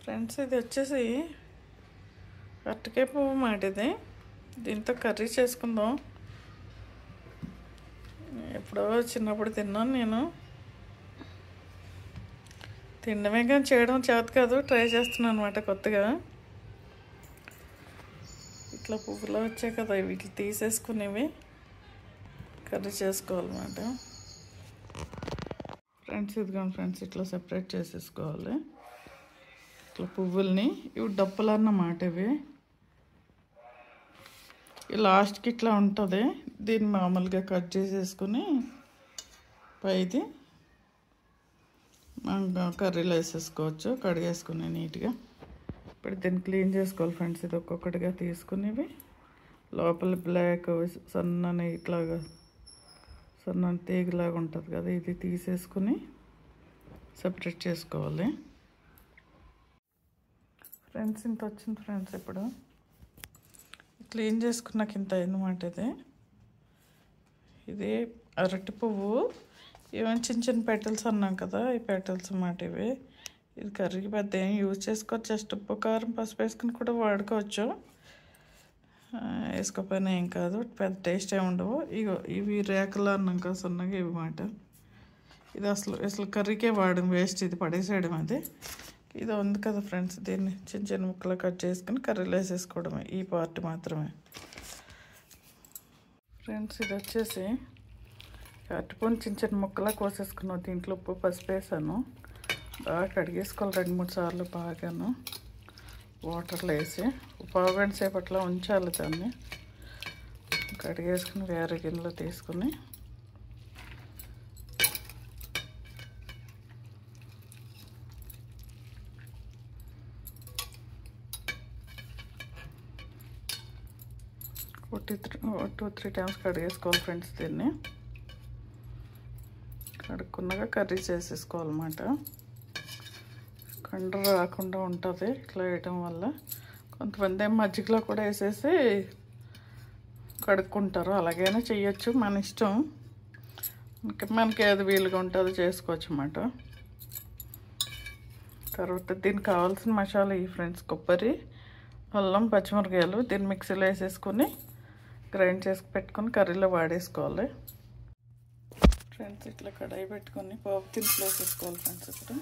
Friends, ఇది వచ్చేసి అరటికాయ పువ్వు మాటిది. దీంతో కర్రీ చేసుకుందాం. ఎప్పుడో చిన్నప్పుడు తిన్నాను నేను. తినడమే కానీ చేయడం చేత కాదు. ట్రై చేస్తున్నాను అనమాట కొత్తగా. ఇట్లా పువ్వులో వచ్చాయి కదా, వీటిని తీసేసుకునేవి కర్రీ చేసుకోవాలన్నమాట. ఫ్రెండ్స్, ఇదిగోండి ఫ్రెండ్స్, ఇట్లా సెపరేట్ చేసేసుకోవాలి ఇట్లా పువ్వుల్ని. ఇవి డప్పులు అన్నమాట. ఇవి లాస్ట్కి ఇట్లా ఉంటుంది. దీన్ని మామూలుగా కట్ చేసేసుకుని పైది మనం కర్రీలో వేసేసుకోవచ్చు, కడిగేసుకుని నీట్గా. ఇప్పుడు దీన్ని క్లీన్ చేసుకోవాలి ఫ్రెండ్స్. ఇది ఒక్కొక్కటిగా తీసుకునేవి లోపల బ్లాక్ సన్నని ఇట్లాగా సన్నని తీగలాగా ఉంటుంది కదా, ఇది తీసేసుకుని సెపరేట్ చేసుకోవాలి ఫ్రెండ్స్. ఇంత వచ్చింది ఫ్రెండ్స్. ఇప్పుడు క్లీన్ చేసుకున్నాక ఇంత అయిందన్నమాట. ఇది అరటి పువ్వు. ఏమైనా చిన్న చిన్న పెటల్స్ అన్నాం కదా, ఈ పెటల్స్ అన్నమాట ఇవి. ఇది కర్రీకి పెద్ద ఏం యూజ్ చేసుకోవచ్చు. జస్ట్ ఉప్పు కారం పసుపు వేసుకుని కూడా వాడుకోవచ్చు. వేసుకోకపోయినా ఏం కాదు, పెద్ద టేస్ట్ ఏమి ఉండవు. ఇవి రేకలు అన్నాం కదా సన్నగా, ఇవి మాట. ఇది అసలు కర్రీకే వాడడం వేస్ట్, ఇది పడేసేయడం. అది ఇది ఉంది కదా ఫ్రెండ్స్, దీన్ని చిన్న చిన్న ముక్కలు కట్ చేసుకుని కర్రీలో వేసేసుకోవడమే, ఈ పార్ట్ మాత్రమే ఫ్రెండ్స్. ఇది వచ్చేసి అరటిపండు చిన్న చిన్న ముక్కలా కోసేసుకున్నాం. దీంట్లో ఉప్పు పసుపు వేసాను. బాగా కడిగేసుకోవాలి 2-3 సార్లు బాగాను వాటర్లో వేసి. పావుగంట సేపు అట్లా ఉంచాలి దాన్ని. కడిగేసుకుని వేరే గిన్నెలో తీసుకుని ఒక 2-3 టైమ్స్ కడిగేసుకోవాలి ఫ్రెండ్స్. దీన్ని కడుక్కున్నాక కర్రీ చేసేసుకోవాలన్నమాట. కండ రాకుండా ఉంటుంది ఇట్లా వేయటం వల్ల. కొంతమంది మజ్జిగలో కూడా వేసేసి కడుక్కుంటారు. అలాగైనా చెయ్యొచ్చు, మన ఇష్టం. మనకి ఏది వీలుగా ఉంటుందో చేసుకోవచ్చు అన్నమాట. తర్వాత దీనికి కావాల్సిన మసాలా ఈ ఫ్రెండ్స్: కొబ్బరి, అల్లం, పచ్చిమిరకాయలు. దీన్ని మిక్సీలో వేసేసుకొని గ్రైండ్ చేసి పెట్టుకొని కర్రీలో వాడేసుకోవాలి ఫ్రెండ్స్. ఇట్లా కడాయి పెట్టుకొని పోపు దినుసులు వేసేసుకోవాలి ఫ్రెండ్స్. ఇప్పుడు